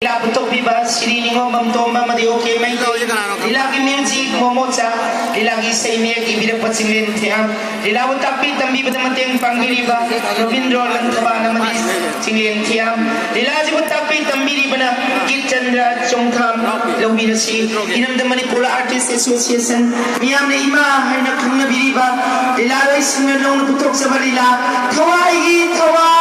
Lila putok biba, siliningo mamtoma madioke may lilagi music momocha, lilagi saimia ibida patsingin tiam, lila utapi tambi batamateng panggiliba, Robindro lantaba namadi singin tiam, lila utapi tambi bana Gilchandra Chongtham lawinasi, inam the Manipura Artists Association, miyam na ima hay na kang nabiriba, lila ay singalong putok sa Manila, Tawai Tawai.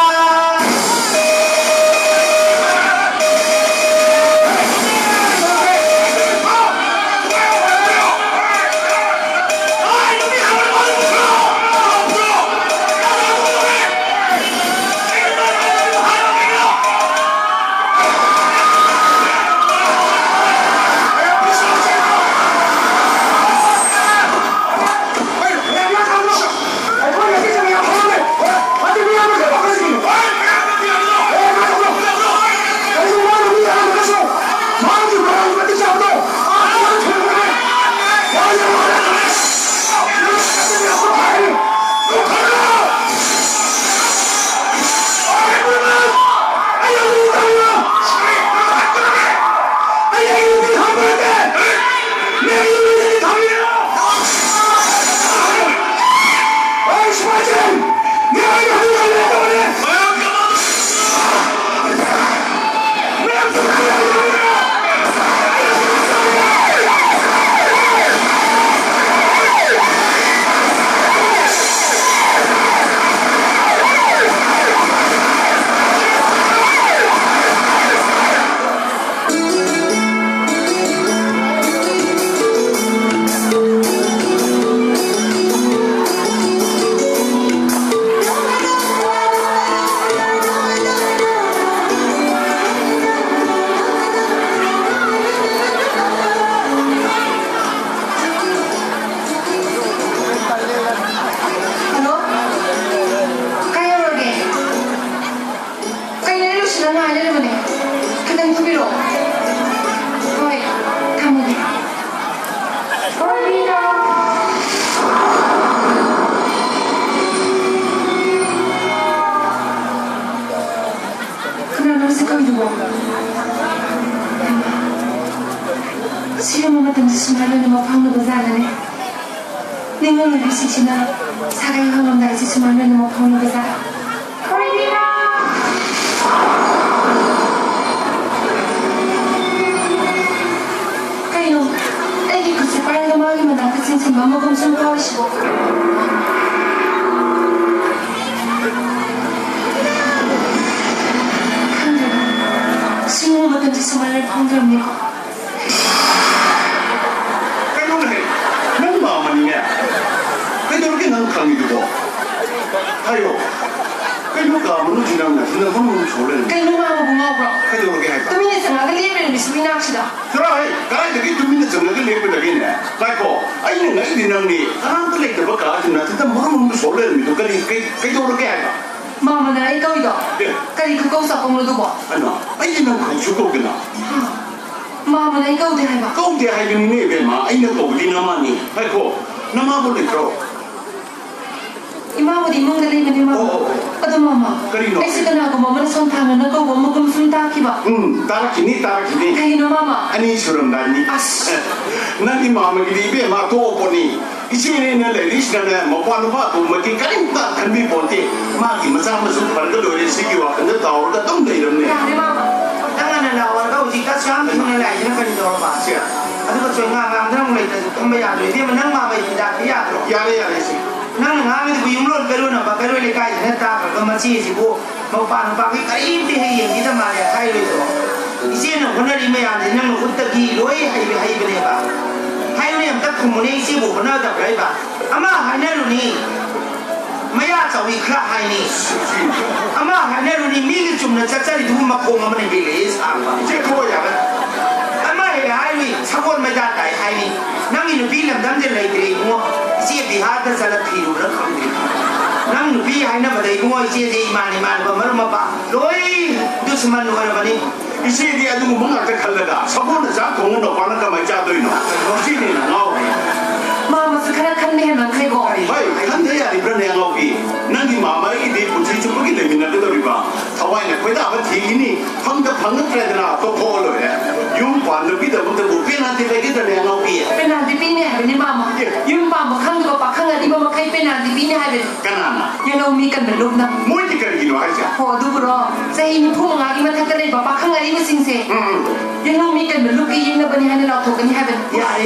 마마스 카라 칸네만 kre고 하이 한대야 이런 내가오기 난이 마마이 네 부지 좀 내미나 그더리봐 타와이네 거기다 아버 티니 방금 트레드나 또 보러래 용관도 비더부터 뭐 페나티 베기더 내가오기 페나티 비네 하베니 마마 윤밤 칸도 박칸가 디마 카이 페나티 비네 하베 까나나 야노미 칸 벨룩나 뭐지 그러기로 하자 호두브로 세이니 푸망아기 마타카레 박칸가 리마 싱세 야노미 칸 벨룩이 잉나바니 하네 라토카니 하베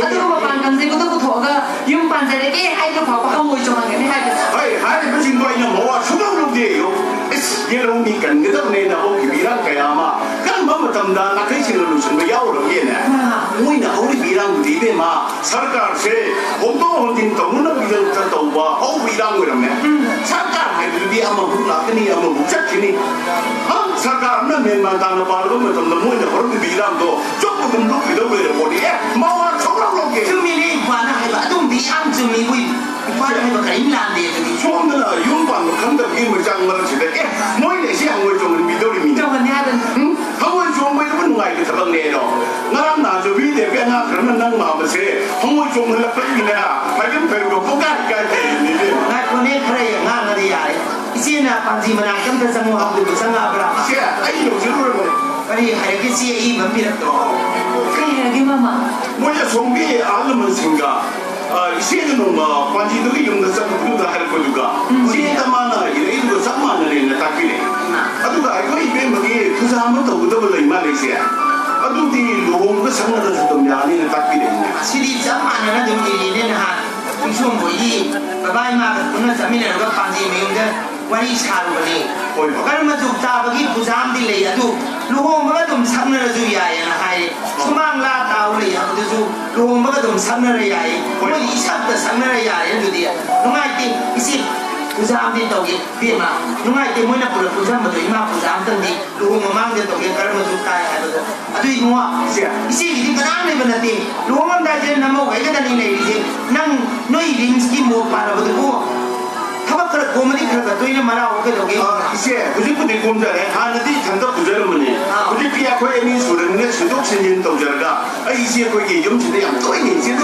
아두고 마반 간제고도 부토가 윤반자레게 하이도 바바 모이 좀하게 하베 하이 무슨 거이나 뭐와 수강록이에요 예롱이 간거든 오기 비랑 가야마 그럼 뭐 담다 나케시를 루슨 야오르게네 뭐이나 우리 비랑 디베마 सरकार होतो होती तो मुन्ना बिगल करता हुआ और बिरांग में रमे सरकार है भी हम लाकनी हम बुचकनी हम सरकार ने मेहमान दान पालो में तो नमो ने और बिरांग दो जो तुम लोग बिलो में बोली है मावा छोड़ा लोग के 주민이 관아 해봐 좀 비암 주민이 관아 해봐 그림 난데 처음에는 윤반 감독 임을 장만을 지대게 뭐이네 시향을 좀 미도리미 저건 하베 한번 좀 뭐이는 누가이게 잡았네요 나랑 나저 위대 배나 그러면 난 마음에 한번 좀 흘러버리네 빨리 별거 보가니까 나 코네 그래 나가리 야이 이제나 반지만 감다 상호 하고 상하브라 sia ai lo juro 아니 하게 시에 이 맘이라도 그래야게 마마 뭐야 송비 알면 생각 이제는 뭐 관지들이 용도서 그도 할 거두가 시에다마나 이거 상만을 딱이네 아두가 알고 이게 뭐게 그 사람도 얻어볼 말이야 아두디 로고 상나서 좀 야니는 딱이네 시리 잠만은 좀 일이는 한 무슨 뭐이 바바이마가 그는 자민을 그 반지 미용데 와리 사르버니 그러면 좀 따버기 부담들이 야도 루홍마가 좀 상나줘야야 하이 수망라 따오리 야도 루홍마가 좀 상나려야 뭐 이sab도 상나려야 주디야 누가이티 이시 부담들 도기 비마 누가이티 뭐나 불 부담도 이마 부담던디 루홍마망데 도기 그러면 좀 따야 하도 아도 이모아 이시 이디 그나네 버나티 루홍마다제 나모 왜가다니네 이제 난 너희 림스키 못 바라보고 타박을 고문이 그러다 또이는 말아 오게 되게 이제 부지부지 공자네 하나디 단다 부자르머니 우리 피아코에 미 수르는 수독 신진 도자가 이제 거기 염치대 양 또이니 이제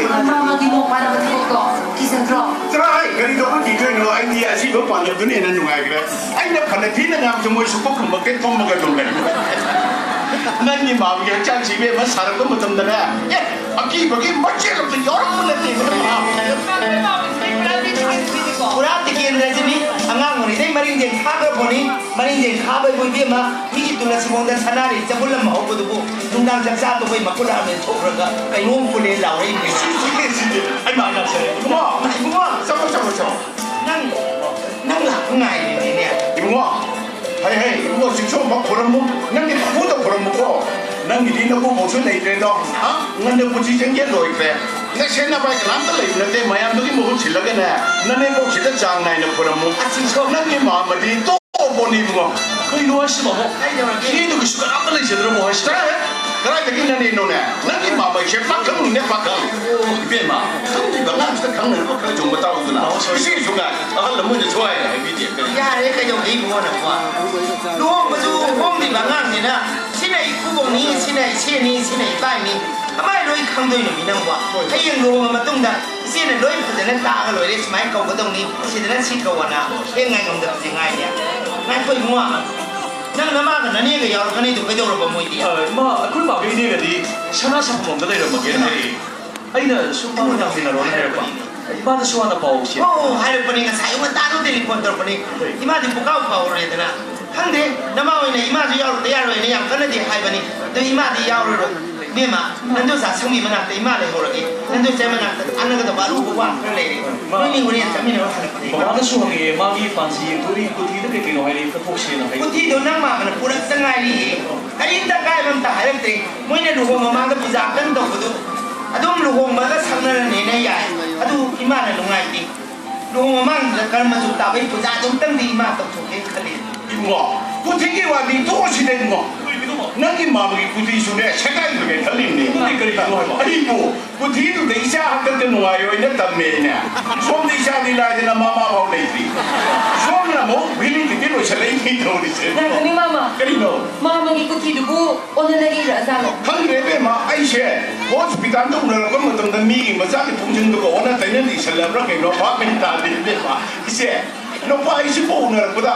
마마 기모 바라보고 기생트로 트라이 그리고 우리 저는 아이디어 시고 반을 두네는 누가 그래 아이나 판에 피는 양 좀 수고 금방 게 통먹어 좀 그래 난이 마음이 장집에 뭐 사는 거 못한다네 예 아기 거기 멋지게 좀 여러분한테 Pura tikin rajini angang ngori dei marinjen khaga boni marinjen khabai boi be ma mi tula simonda sanari jabulam ma hobu dubu dungdang jaksa to boi makula me thoraga kainong pule lauri me ai ma na se kuma sama nang la ngai ni ne 이모아 헤이 이거 직접 막 보라고 nanti 보다 보라고 nanti di nabu musuh nih itu nanti puji jengkel loh itu nggak sih napa kelam tuh lagi nanti mayam tuh mau silakan ya nanti mau kita jangan naik boramu nanti mama di to boni mau kau ini wajib mau ini tuh suka apa lagi jadi mau wajib karena begini nanti nona nanti mama siapa kamu nih pakal biar mah kamu juga nggak bisa kamu nih kau cuma tahu tuh nah sih juga lemu aja cuy video ya ini kayak ibu mana gua lu baju hong di bangang ni na sini ibu ni sini sini sini bai ni apa yang loi kang doi ni nang gua kayak lu ma tung dah sini loi perjalanan tak loi deh semai kau betul ni sini nak sih kau wana yang ngai ngom dah singai dia ngai kau ibu mah nang nama kan ni ke yaur kan itu ke jauh lebih mudah 마, 그럼 막 이게 되게 샤나 샤프 먹는 이런 거 걔네. 아이는 수많은 장비나 로는 해봐. 이마도 수많은 바오시. hari pening saya pun tahu dari kontor pening ima di buka power itu na kan deh nama ini ima di yaur dia ini yang kan di hai bani tu ima di yaur memang nanti saya sumi mana tu ima leh orang ini nanti saya mana anak itu baru buat kan leh ini minggu ni kami ni orang pening 마다 수학에 마기 반지 둘이 그 뒤도 그렇게 노하리 그 혹시나 해. putih tu nama mana pura setengah ni hari ini tak kaya mentah hari ini mungkin lu hong memang tu bisa kan tu tu aduh lu hong mana sangat ni ni ya aduh ima ni lungai ti lu hong memang kan masuk tapi bisa tu teng di ima tu tu ke kali 이모아 그 되게 와니 도시 된 거. nang imamagi kuti sune sekai bagi thalim ni aibu kuti tu deisa hakkan te nuayo ina tamme na som deisa di la dina mama bau nei ti som na mo bili ti lo chalai ki to ni se na kani mama kani no mama gi kuti du ona lagi ra sa lo khang re be ma ai she hospital tu na ko mo tam da mi ma sa ki phung jing du ko ona tai ni salam ra ke no ba min ta di be ma ise no pa isi po na ko da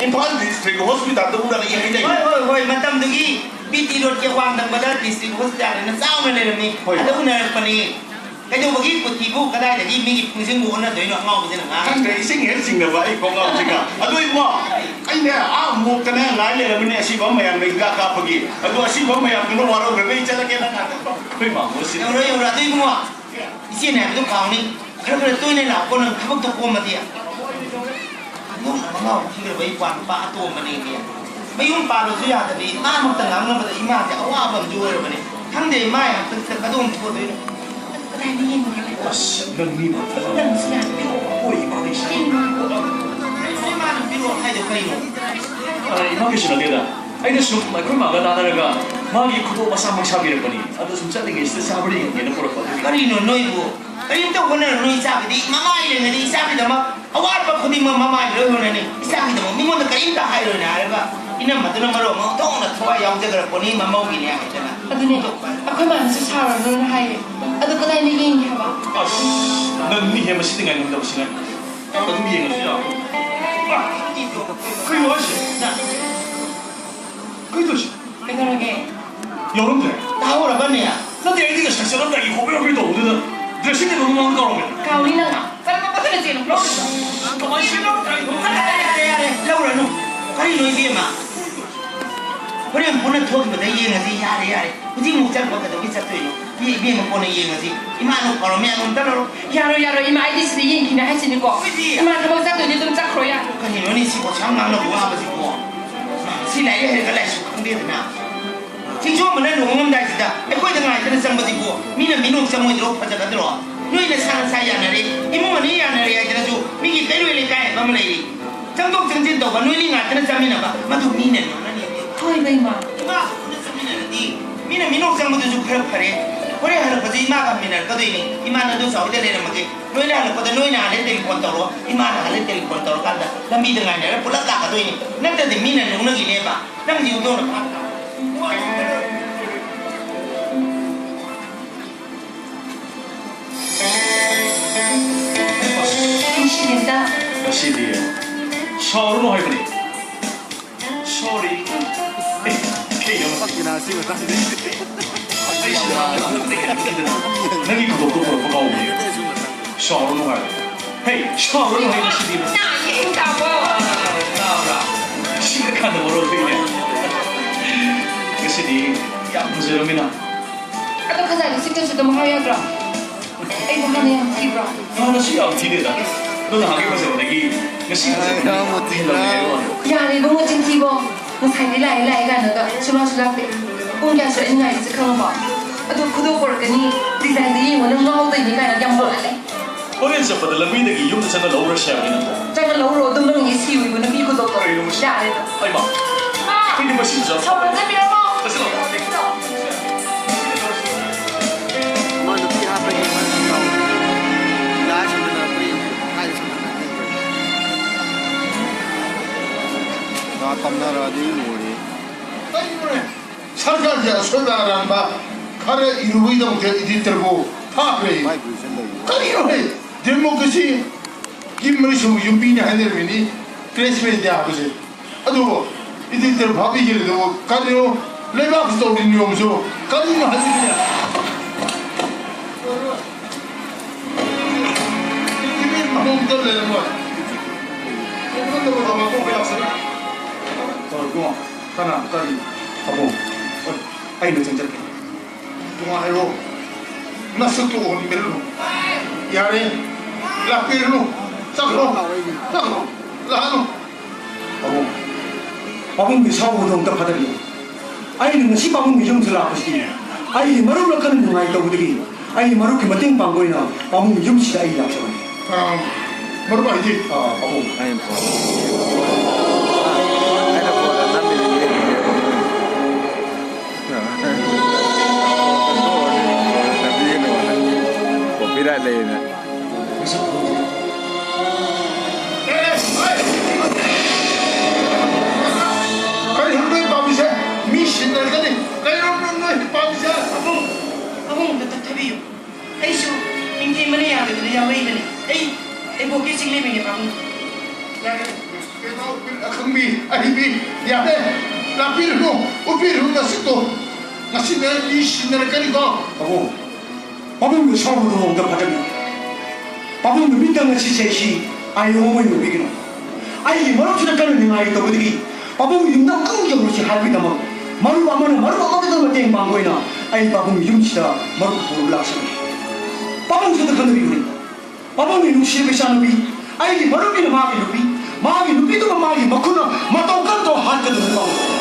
Impal district hospital tu na ye ni hoi matam dugi biti road ke wang dang badar district hospital na sao na le ni ada una pani ka jo bagi kuti bu kada da gi mi gi phung sing bu na doi no ngau bi na kan dei sing he sing na ba ai ko ngau singa adoi mo ai ne mo ka na lai le mi ne si ba ma yang nei ga ka pagi ado si ba ma yang no waro ga nei chala ke na ka hui ma mo si yo yo ra doi mo isi ne bu kaung ni khara khara toi ne la ko na khak to ko ma dia no ngau ki le bai kwan pa to ma ni niไม่ยุ่งปลาเราสุยาแต่ดีมาหมดต่างหลังเราแต่อีมาจะเอาว่าผมดูเลยวันนี้ทั้งเดย์ไม่อะตึกกระดุมทั่วเลยอะไรนี่ยินมันเลยว่า nang ni ma นั่งเสียไม่รู้ oi ma ni sa กินมาไม่มาถึงไม่รู้ให้เดี๋ยวใครรู้ ai ma ke shina de da ai na su ma ko ma ga na na ga ma gi kudo ma sa ma cha bi re pani ado sum cha de ge sta sa bari ge na por ko ก็รีโนน้อยบัวก็รีต้องคนนั้นน้อยทราบดีมาไม่เลยนะนี่ทราบดีแต่มาเอาว่าปะคนที่มาไม่เลยคนนั้นนี่ทราบดีแต่มามีคนตะกี้ตะให้เลยนะอะไรบ้างอินั่นมาตัวนั้นมารู้มาต้องนะทัวร์ยาวจะกระคนนี้มาเมากินเนี่ยใช่ไหม adune akwai ma su chara ran hai adu kada ni yin ha ba nang ni he ma si ngai ngam da si ngai ba tu mi ngai si ya kai wa shi na kai to shi kai ka ge 여러분들 ท้าวอะไรบ้างเนี่ย 那点这个想象的以后不要被抖的呢，这现在都能搞了没？ ka uli na nga para ma patala jin lo 干嘛现在都在抖？ လောက်ရနော်ခရီးလွင်ပြေးမှာဘယ်ဘုန်းတော်ကတည်းကရေးငစီရတယ်ဘုကြီးမူချက်ပေါ်ကတော့ဝိချက်တွေ့လို့ပြေးပြေးမပေါ်နေရေးငစီဒီမှာတော့ပေါ်မြန်တော့တော် yaro ima ai dis yin kina hai sin ko ima ta ba za to ni dum za kro ya ခရီးလွင်နေစီပေါ်ချမ်းသာတော့ဘာမှမစီပေါ်စီလိုက်ရဲကလည်းစုခံတယ်နာချင်းချိုးမနဲ့တော့ငုံတိုက်တာအခွင့်အရေးတဲ့စံမစီပေါ်မင်းနဲ့မင်းတို့စံမွေးတော့ဖတ်ကြတော့နှွေးနဲ့ဆန်းဆိုင်ရနေတယ်အမမနေရနေရကျတော့မိကြီးတဲရွေးလေးကိုင်းဗမနေလေကျန်းတော့ကျန်းကျတော့ဘနှွေးလေးငါတဲ့စံမင်းပါမသူမင်းနဲ့နော်နေ hoi bai ma 마, 미는 민옥 상무도 좀 그렇게 그래 하는 거지 이마가 미는 거더니 이마는 도 서울대 내는 거지 너희는 하는 거다 너희는 안 했더니 권도로 이마는 안 했더니 권도로 간다 나 믿은 거 아니라 불렀다 가더니 남자들 미는 능력이 내봐 남지 우도는 봤다 신신다 那是的，少了还不呢？少了，哎，可以了。哎呀，那你可都不高明，少了还，嘿，少了还不是的吗？大爷大伯那不，是个看得我肉对的，可是的，也不是了没呢。 ado kaza ni sikta su dum ha ya gra ai ba ne ya ki bra 那是要提的，那哪个不是那个？那是那个提了没有？ ya ni bo mo jin ki bo mo sai ni lai ga na ga su la pe ung ya su ina ji kan ba ado kudo ko ga ni design de yin wo ngau de ni ga na yam bo la le 我认识不得了，没那个用的真的老热血了呢。 za ga lo ro dum dum ni si wi bo na bi ko do ko ya le 哎呀妈，给你们信着。 chao这边吗 不是。 सरकार सोदारान बा खरे इरुबी दं ते इदितरबो हाबे करियो है डेमोक्रेसी किमरि सु युपी ने हने मिनी क्रेसमे दे आबसे अदो इदितर भाबी गे दो करियो लेबा स्टोरी नियम सो करियो हसिया इमे हम तो ले मो तो तो को को यासना तो को kana tadi abo ai no center ke tuma ayo nasu to on melu yare la pirnu sakro la hanu abo babung mi sawo dong ta padari ai ni si babung mi jom sala pasti ai maru la kan ngai to budigi ai maru ki mating pangoi na babung mi jom si ai la sa maru ba ji abo ai เลยนะ Kaya hindi pa bisa. Mission na gani. Kaya hindi pa bisa. Abong tatabi yo. Ay so, hindi man ya de ya wei de. Ay boki sing le me ne abong. Ya ke. Akong bi, bi. Ya de. La piru, o piru na sito. Nasi na mission na gani ko. 바보, 바보는 처음으로 온다 받으면, 바보는 민당을 지체시, 아이 어머니 우리기는, 아이 뭐라 주작가는 내 아이 더버들이, 바보는 윤당 끈적으로지 할비다 뭐, 마루 아마도 땡 방고이나, 아이 바보는 융치다 마루 보르락시네, 바보는 저득한 놈이구나, 바보는 육시에 사는비, 아이기 마루비는 마비 누비도 마비 먹구나, 마똥간도 한 때도 못 가고.